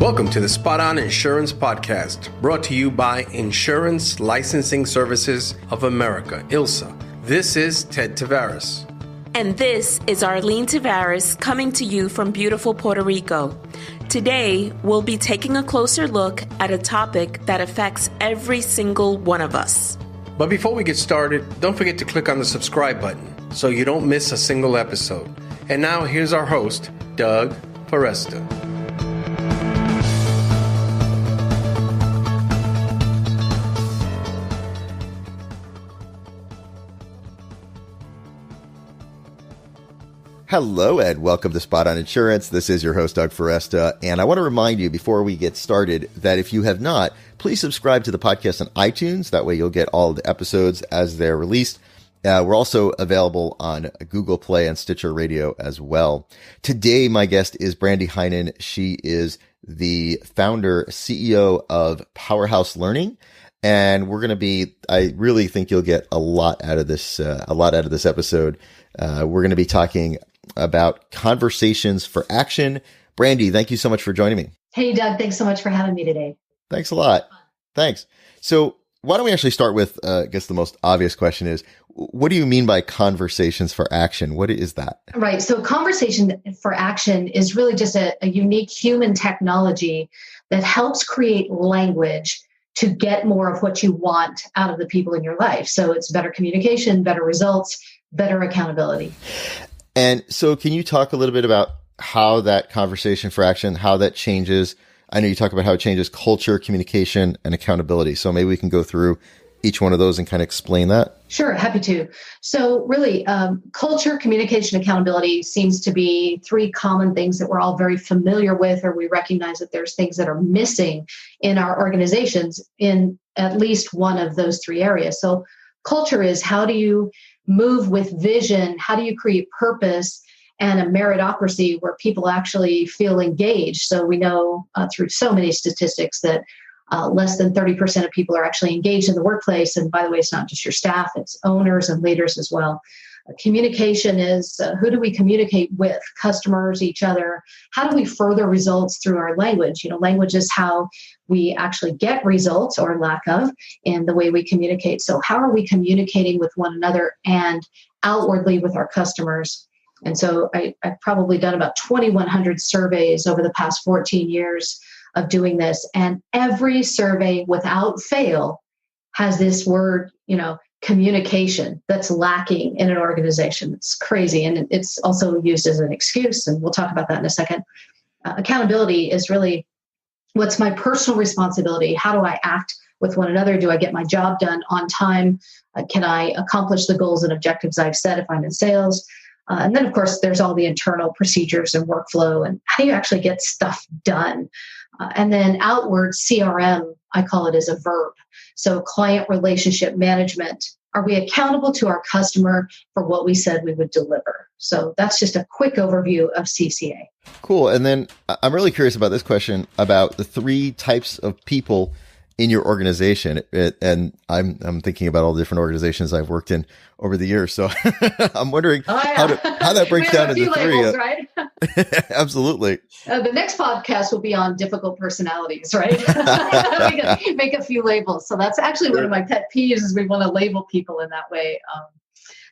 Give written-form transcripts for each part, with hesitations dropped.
Welcome to the Spot On Insurance Podcast, brought to you by Insurance Licensing Services of America, ILSA. This is Ted Tavares. And this is Arlene Tavares coming to you from beautiful Puerto Rico. Today, we'll be taking a closer look at a topic that affects every single one of us. But before we get started, don't forget to click on the subscribe button so you don't miss a single episode. And now here's our host, Doug Foresta. Hello and welcome to Spot On Insurance. This is your host, Doug Foresta, and I want to remind you before we get started that if you have not, please subscribe to the podcast on iTunes. That way you'll get all of the episodes as they're released. We're also available on Google Play and Stitcher Radio as well. Today, my guest is Brandie Hinen. She is the founder, CEO of Powerhouse Learning. And I really think you'll get a lot out of this episode. We're going to be talking about conversations for action. Brandie, thank you so much for joining me. Hey, Doug. Thanks so much for having me today. Thanks a lot. Thanks. So why don't we actually start with, I guess the most obvious question is, what do you mean by conversations for action? What is that? Right. So conversation for action is really just a unique human technology that helps create language to get more of what you want out of the people in your life. So it's better communication, better results, better accountability. And so can you talk a little bit about how that conversation for action, how that changes? I know you talk about how it changes culture, communication, and accountability. So maybe we can go through each one of those and kind of explain that. Sure, happy to. So really, culture, communication, accountability seems to be three common things that we're all very familiar with, or we recognize that there's things that are missing in our organizations in at least one of those three areas. So culture is, how do you move with vision? How do you create purpose and a meritocracy where people actually feel engaged? So we know through so many statistics that less than 30% of people are actually engaged in the workplace. And by the way, it's not just your staff, it's owners and leaders as well. Communication is, who do we communicate with? Customers, each other. How do we further results through our language? Language is how we actually get results, or lack of, in the way we communicate. So how are we communicating with one another and outwardly with our customers? And so I've probably done about 2,100 surveys over the past 14 years of doing this. And every survey without fail has this word, communication that's lacking in an organization. It's crazy. And it's also used as an excuse. And we'll talk about that in a second. Accountability is really, what's my personal responsibility? How do I act with one another? Do I get my job done on time? Can I accomplish the goals and objectives I've set if I'm in sales? And then, of course, there's all the internal procedures and workflow, and how do you actually get stuff done? And then outward CRM, I call it as a verb. So client relationship management. Are we accountable to our customer for what we said we would deliver? So that's just a quick overview of CCA. Cool. And then I'm really curious about this question about the three types of people in your organization. And I'm thinking about all the different organizations I've worked in over the years. So I'm wondering how that breaks down into three. Labels, right? Absolutely. The next podcast will be on difficult personalities, right? Make a few labels. So that's actually one of my pet peeves, is we want to label people in that way.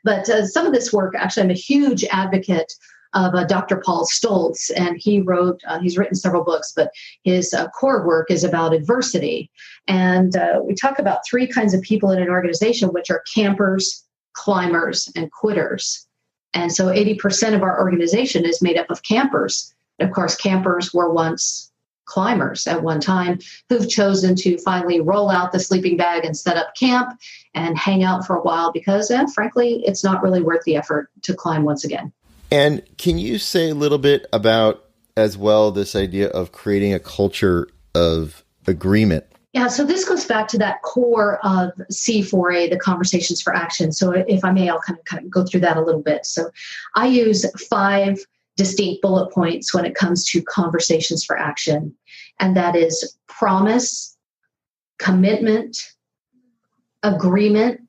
But some of this work, actually, I'm a huge advocate of Dr. Paul Stoltz, and he's written several books, but his core work is about adversity. And we talk about three kinds of people in an organization, which are campers, climbers, and quitters. And so 80% of our organization is made up of campers. And of course, campers were once climbers at one time who've chosen to finally roll out the sleeping bag and set up camp and hang out for a while because, frankly, it's not really worth the effort to climb once again. And can you say a little bit about, as well, this idea of creating a culture of agreement? Yeah, so this goes back to that core of C4A, the conversations for action. So if I may, I'll kind of go through that a little bit. So I use 5 distinct bullet points when it comes to conversations for action. And that is promise, commitment, agreement,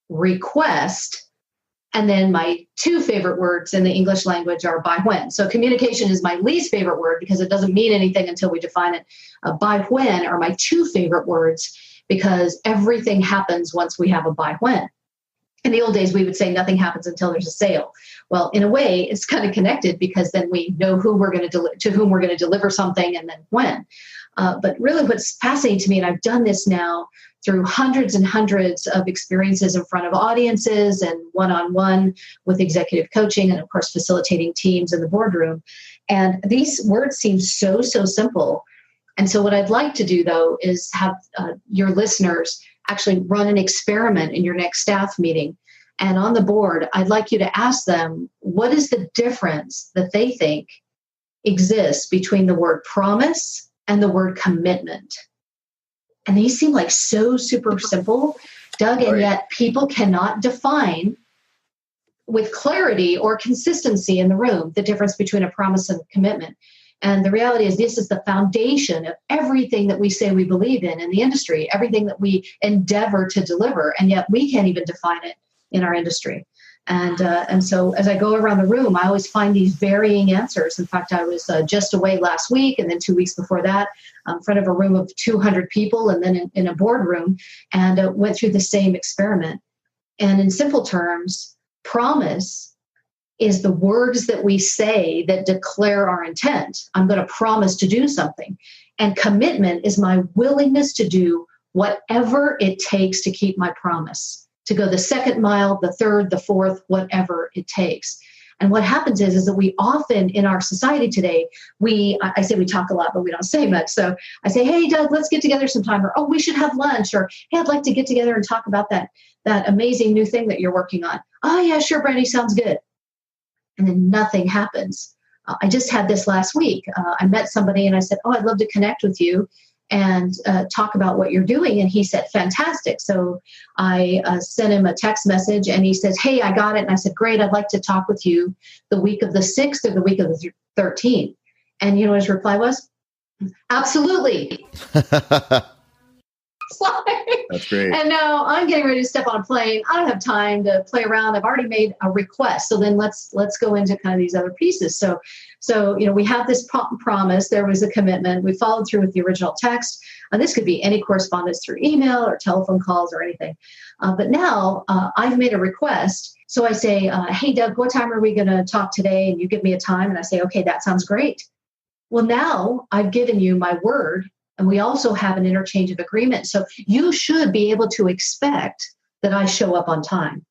request, And then my two favorite words in the English language are by when. So communication is my least favorite word because it doesn't mean anything until we define it. By when are my two favorite words because everything happens once we have a by when. In the old days, we would say nothing happens until there's a sale. Well, in a way, it's kind of connected because then we know who we're going to whom we're going to deliver something and then when. But really what's fascinating to me, and I've done this now through hundreds and hundreds of experiences in front of audiences and one-on-one with executive coaching and, of course, facilitating teams in the boardroom. And these words seem so simple. And so what I'd like to do, though, is have your listeners actually run an experiment in your next staff meeting. And on the board, I'd like you to ask them, what is the difference that they think exists between the word promise and the word commitment? And these seem like so super simple, Doug, and yet people cannot define with clarity or consistency in the room the difference between a promise and commitment. And the reality is this is the foundation of everything that we say we believe in the industry, everything that we endeavor to deliver, and yet we can't even define it in our industry. And so as I go around the room, I always find these varying answers. In fact, I was just away last week, and then 2 weeks before that, in front of a room of 200 people, and then in a boardroom, and went through the same experiment. And in simple terms, promise is the words that we say that declare our intent. I'm going to promise to do something. And commitment is my willingness to do whatever it takes to keep my promise, to go the second mile, the third, the fourth, whatever it takes. And what happens is that we often in our society today, I say we talk a lot, but we don't say much. So I say, hey, Doug, let's get together sometime. Or, oh, we should have lunch. Or, hey, I'd like to get together and talk about that amazing new thing that you're working on. Oh, yeah, sure, Brandie, sounds good. And then nothing happens. I just had this last week. I met somebody and I said, oh, I'd love to connect with you and talk about what you're doing. And he said, fantastic. So I sent him a text message and he says, hey, I got it. And I said, great. I'd like to talk with you the week of the 6th or the week of the 13th. And you know what his reply was? Absolutely. That's great. And now I'm getting ready to step on a plane. I don't have time to play around. I've already made a request. So then let's go into kind of these other pieces. So we have this promise. There was a commitment. We followed through with the original text. And this could be any correspondence through email or telephone calls or anything. But now I've made a request. So I say, hey, Doug, what time are we going to talk today? And you give me a time. And I say, okay, that sounds great. Well, now I've given you my word. And we also have an interchange of agreement. So you should be able to expect that I show up on time.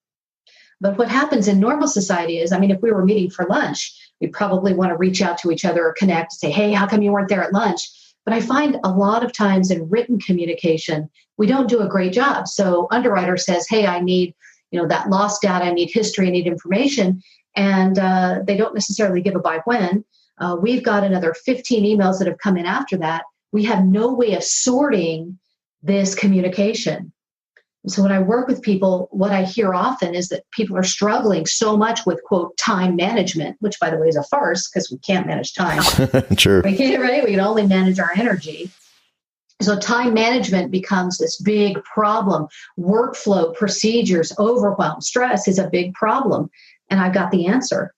But what happens in normal society is, if we were meeting for lunch, we probably want to reach out to each other or connect, say, hey, how come you weren't there at lunch? But I find a lot of times in written communication, we don't do a great job. So underwriter says, hey, I need, that lost data, I need history, I need information. And they don't necessarily give a by when. We've got another 15 emails that have come in after that. We have no way of sorting this communication. So when I work with people, what I hear often is that people are struggling so much with, quote, time management, which, by the way, is a farce because we can't manage time. True. We can't, right? We can only manage our energy. So time management becomes this big problem. Workflow, procedures, overwhelm, stress is a big problem. And I've got the answer.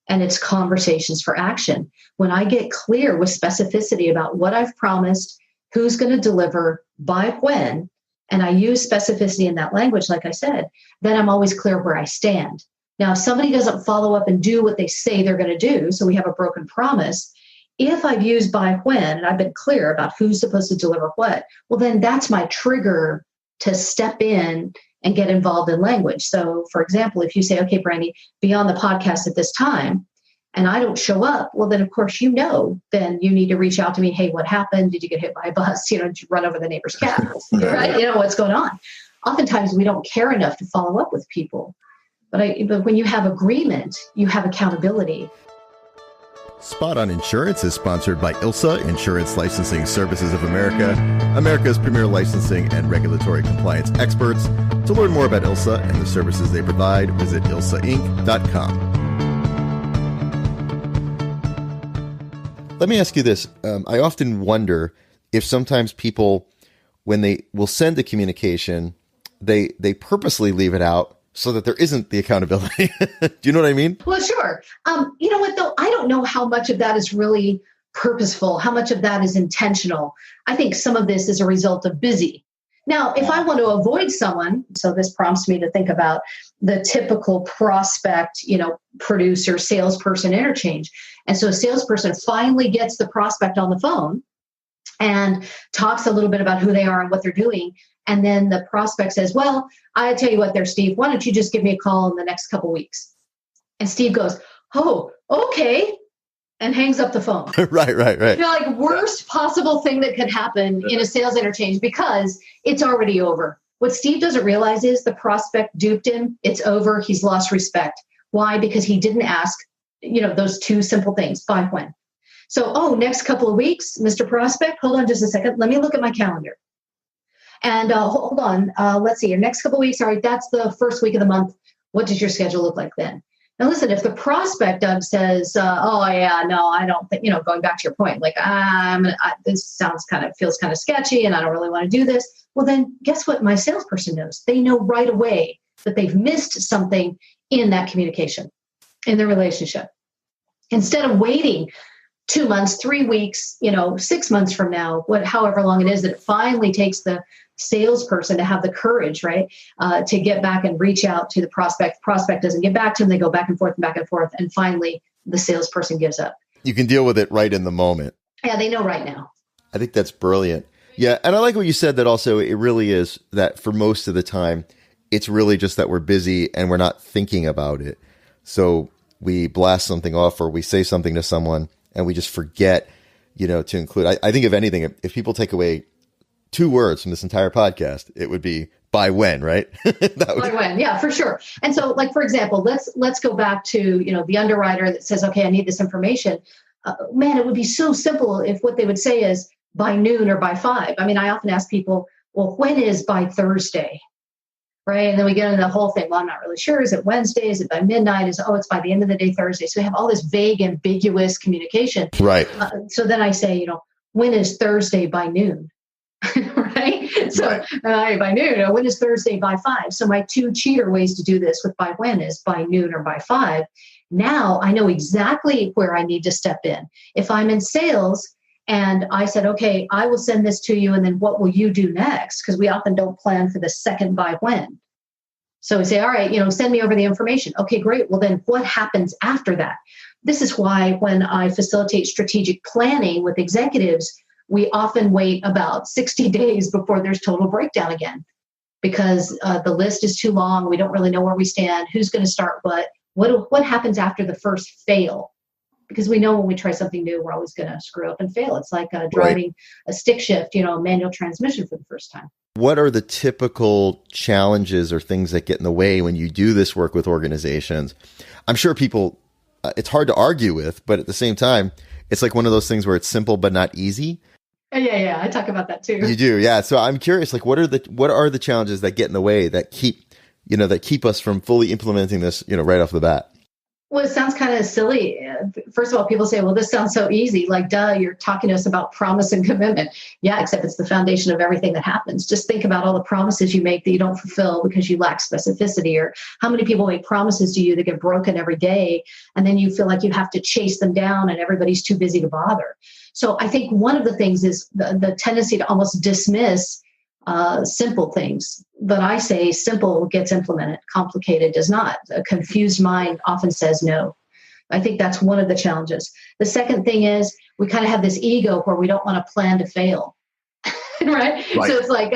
And it's conversations for action. When I get clear with specificity about what I've promised, who's going to deliver, by when, and I use specificity in that language, like I said, then I'm always clear where I stand. Now, if somebody doesn't follow up and do what they say they're going to do, so we have a broken promise, if I've used by when, and I've been clear about who's supposed to deliver what, well, then that's my trigger to step in and get involved in language. So, for example, if you say, okay, Brandie, be on the podcast at this time, and I don't show up, well, then, of course, then you need to reach out to me. Hey, what happened? Did you get hit by a bus? Did you run over the neighbor's cat? Right? What's going on? Oftentimes, we don't care enough to follow up with people. But when you have agreement, you have accountability. Spot On Insurance is sponsored by ILSA, Insurance Licensing Services of America, America's premier licensing and regulatory compliance experts. To learn more about ILSA and the services they provide, visit ilsainc.com. Let me ask you this. I often wonder if sometimes people, when they will send a communication, they purposely leave it out so that there isn't the accountability. Do you know what I mean? Well, sure. You know what, though? I don't know how much of that is really purposeful, how much of that is intentional. I think some of this is a result of busy. Now, if I want to avoid someone, so this prompts me to think about the typical prospect, producer, salesperson interchange. And so a salesperson finally gets the prospect on the phone and talks a little bit about who they are and what they're doing. And then the prospect says, well, I tell you what there, Steve, why don't you just give me a call in the next couple of weeks? And Steve goes, oh, okay. And hangs up the phone. Right. Like worst possible thing that could happen in a sales interchange because it's already over. What Steve doesn't realize is the prospect duped him. It's over. He's lost respect. Why? Because he didn't ask, those two simple things. By when? So, next couple of weeks, Mr. Prospect, hold on just a second. Let me look at my calendar. And hold on. Let's see. Your next couple of weeks. All right. That's the first week of the month. What does your schedule look like then? Now, listen, if the prospect, Doug, says, I don't think, going back to your point, like, this feels kind of sketchy and I don't really want to do this. Well, then guess what? My salesperson knows. They know right away that they've missed something in that communication, in the relationship. Instead of waiting 2 months, 3 weeks, 6 months from now, however long it is that it finally takes the salesperson to have the courage, right, to get back and reach out to the prospect. Prospect doesn't get back to them. They go back and forth, and finally the salesperson gives up. You can deal with it right in the moment. Yeah, they know right now. I think that's brilliant. Yeah, and I like what you said that also it really is that for most of the time, it's really just that we're busy and we're not thinking about it. So we blast something off or we say something to someone and we just forget, to include. I think if anything, if people take away 2 words from this entire podcast, it would be by when, right? By when, yeah, for sure. And so, like, for example, let's go back to, the underwriter that says, okay, I need this information. Man, it would be so simple if what they would say is by noon or by 5. I mean, I often ask people, well, when is by Thursday? Right. And then we get into the whole thing. Well, I'm not really sure. Is it Wednesday? Is it by midnight? It's by the end of the day, Thursday. So we have all this vague, ambiguous communication. Right. So then I say, when is Thursday by noon? Right. So by noon, when is Thursday by 5? So my 2 cheater ways to do this with by when is by noon or by 5. Now I know exactly where I need to step in. If I'm in sales and I said, okay, I will send this to you. And then what will you do next? Because we often don't plan for the second by when. So we say, all right, send me over the information. Okay, great. Well, then what happens after that? This is why when I facilitate strategic planning with executives, we often wait about 60 days before there's total breakdown again, because the list is too long. We don't really know where we stand, who's going to start what happens after the first fail. Because we know when we try something new, we're always going to screw up and fail. It's like driving a stick shift, a manual transmission for the first time. What are the typical challenges or things that get in the way when you do this work with organizations? I'm sure people, it's hard to argue with, but at the same time, it's like one of those things where it's simple but not easy. Yeah. I talk about that too. You do, yeah. So I'm curious, like, what are the challenges that get in the way that keep us from fully implementing this, right off the bat? Well, it sounds kind of silly. First of all, people say, well, this sounds so easy. Like, duh, you're talking to us about promise and commitment. Yeah, except it's the foundation of everything that happens. Just think about all the promises you make that you don't fulfill because you lack specificity, or how many people make promises to you that get broken every day, and then you feel like you have to chase them down and everybody's too busy to bother. So I think one of the things is the tendency to almost dismiss simple things. But I say simple gets implemented, complicated does not. A confused mind often says no. I think that's one of the challenges. The second thing is we kind of have this ego where we don't want to plan to fail. Right? So it's like,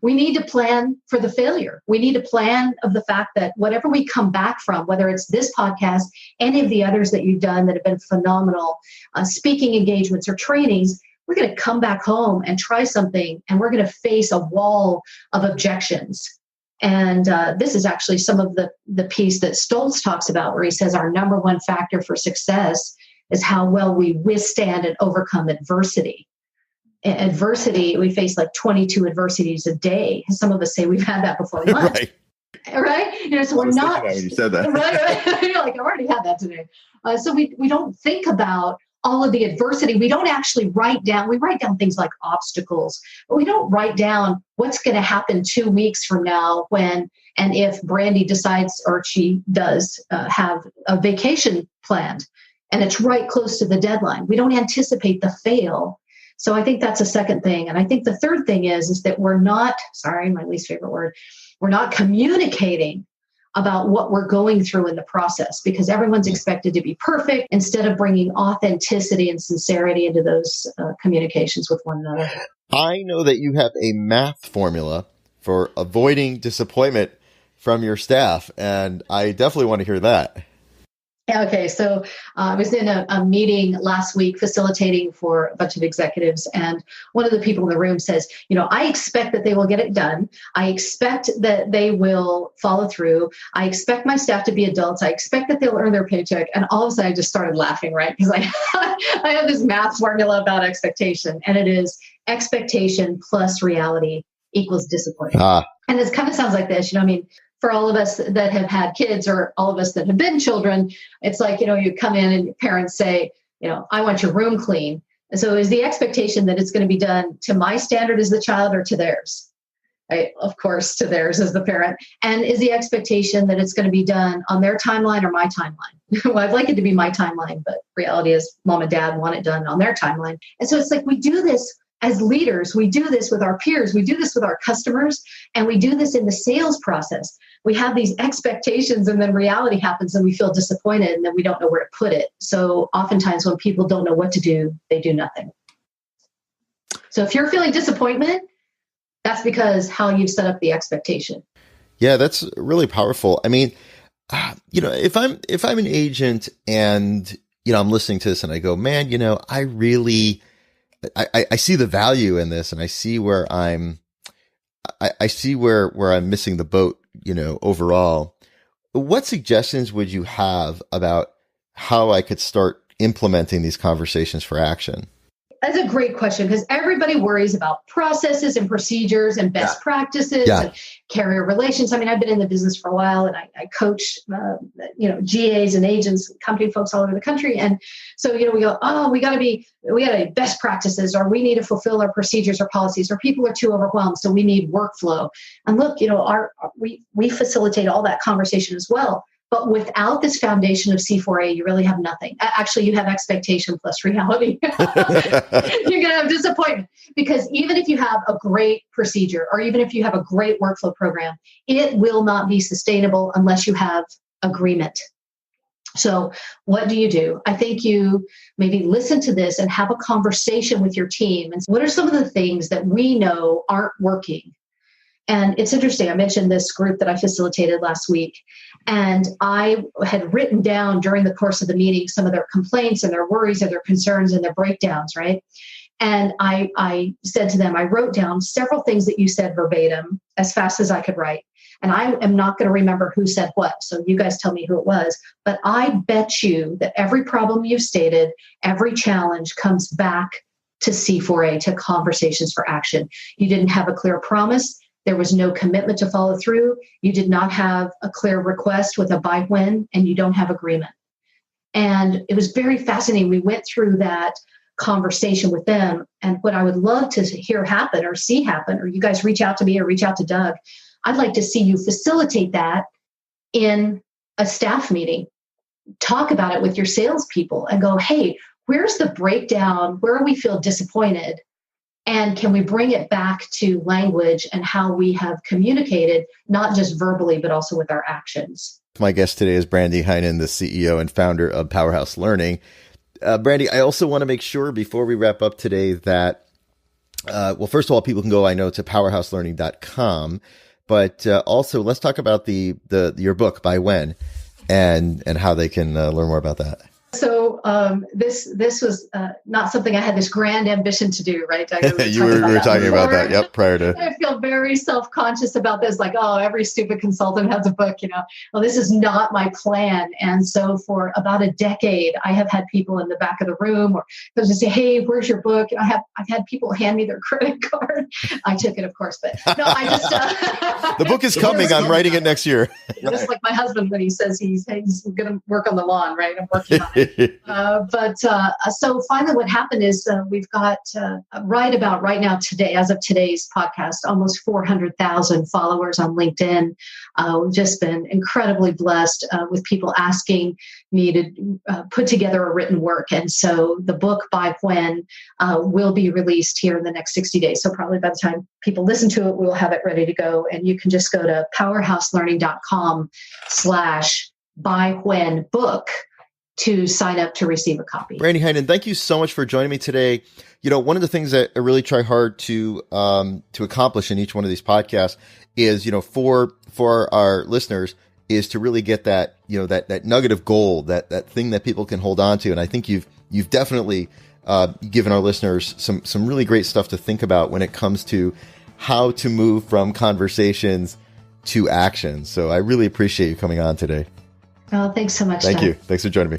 we need to plan for the failure. We need to plan of the fact that whatever we come back from, whether it's this podcast, any of the others that you've done that have been phenomenal, speaking engagements or trainings, we're going to come back home and try something, and we're going to face a wall of objections. And this is actually some of the piece that Stoltz talks about, where he says our number one factor for success is how well we withstand and overcome adversity. Adversity, we face like 22 adversities a day. Some of us say we've had that before lunch. Right? So we're not. When you said that. Right. You're like, I've already had that today. So we don't think about all of the adversity. We don't actually we write down things like obstacles, but we don't write down what's going to happen 2 weeks from now when and if Brandie decides, or she does, have a vacation planned and it's right close to the deadline. We don't anticipate the fail. So I think that's a second thing. And I think the third thing is that we're not, my least favorite word, we're not communicating about what we're going through in the process, because everyone's expected to be perfect instead of bringing authenticity and sincerity into those communications with one another. I know that you have a math formula for avoiding disappointment from your staff, and I definitely want to hear that. Okay, so I was in a meeting last week facilitating for a bunch of executives, and one of the people in the room says, I expect that they will get it done. I expect that they will follow through. I expect my staff to be adults. I expect that they'll earn their paycheck. And all of a sudden I just started laughing, right? Because I have this math formula about expectation, and it is expectation plus reality equals disappointment. And it kind of sounds like this, for all of us that have had kids, or all of us that have been children, it's like, you come in and parents say, I want your room clean. And so is the expectation that it's going to be done to my standard as the child or to theirs? Right? Of course, to theirs as the parent. And is the expectation that it's going to be done on their timeline or my timeline? Well, I'd like it to be my timeline, but reality is mom and dad want it done on their timeline. And so it's like we do this as leaders, we do this with our peers, we do this with our customers, and we do this in the sales process. We have these expectations, and then reality happens and we feel disappointed, and then we don't know where to put it. So oftentimes when people don't know what to do, they do nothing. So if you're feeling disappointment, that's because how you've set up the expectation. Yeah, that's really powerful. I mean, if I'm an agent and, I'm listening to this and I go, man, I see the value in this, and I see where I'm missing the boat, overall. What suggestions would you have about how I could start implementing these conversations for action? That's a great question, because everybody worries about processes and procedures and best practices and carrier relations. I mean, I've been in the business for a while, and I coach, GAs and agents, company folks all over the country. And so, we go, we got to be best practices, or we need to fulfill our procedures or policies, or people are too overwhelmed, so we need workflow. And look, we facilitate all that conversation as well. But without this foundation of C4A, you really have nothing. Actually, you have expectation plus reality. You're going to have disappointment, because even if you have a great procedure, or even if you have a great workflow program, it will not be sustainable unless you have agreement. So what do? I think you maybe listen to this and have a conversation with your team. And what are some of the things that we know aren't working? And it's interesting. I mentioned this group that I facilitated last week, and I had written down during the course of the meeting some of their complaints and their worries and their concerns and their breakdowns, right? And I said to them, I wrote down several things that you said verbatim as fast as I could write. And I am not going to remember who said what, so you guys tell me who it was. But I bet you that every problem you've stated, every challenge comes back to C4A, to conversations for action. You didn't have a clear promise. There was no commitment to follow through. You did not have a clear request with a buy when, and you don't have agreement. And it was very fascinating. We went through that conversation with them. And what I would love to hear happen or see happen, or you guys reach out to me or reach out to Doug, I'd like to see you facilitate that in a staff meeting. Talk about it with your salespeople and go, hey, where's the breakdown? Where do we feel disappointed? And can we bring it back to language and how we have communicated, not just verbally, but also with our actions? My guest today is Brandie Hinen, the CEO and founder of Powerhouse Learning. Brandie, I also want to make sure before we wrap up today that, first of all, people can go, I know, to powerhouselearning.com, but also let's talk about your book, By When, and how they can learn more about that. So this was not something I had this grand ambition to do, right? We were talking about that, yep, prior to. I feel very self-conscious about this, like, every stupid consultant has a book, Well, this is not my plan. And so for about a decade, I have had people in the back of the room or they'll just say, hey, where's your book? And I've had people hand me their credit card. I took it, of course, but no, I just, The book is coming. I'm writing it next year. Just like my husband when he says he's going to work on the lawn, right? I'm working on it. So finally what happened is we've got right now today, as of today's podcast, almost 400,000 followers on LinkedIn. We've just been incredibly blessed with people asking me to put together a written work. And so the book by when will be released here in the next 60 days. So probably by the time people listen to it, we'll have it ready to go. And you can just go to powerhouselearning.com/bywhenbook to sign up to receive a copy. Brandie Hinen, thank you so much for joining me today. One of the things that I really try hard to accomplish in each one of these podcasts is, for our listeners, is to really get that, that nugget of gold, that thing that people can hold on to. And I think you've definitely given our listeners some really great stuff to think about when it comes to how to move from conversations to action. So I really appreciate you coming on today. Oh, thanks so much. Thank you. Thanks for joining me.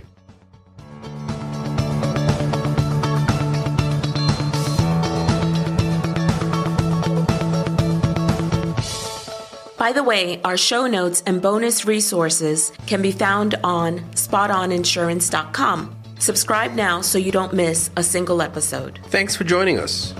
By the way, our show notes and bonus resources can be found on spotoninsurance.com. Subscribe now so you don't miss a single episode. Thanks for joining us.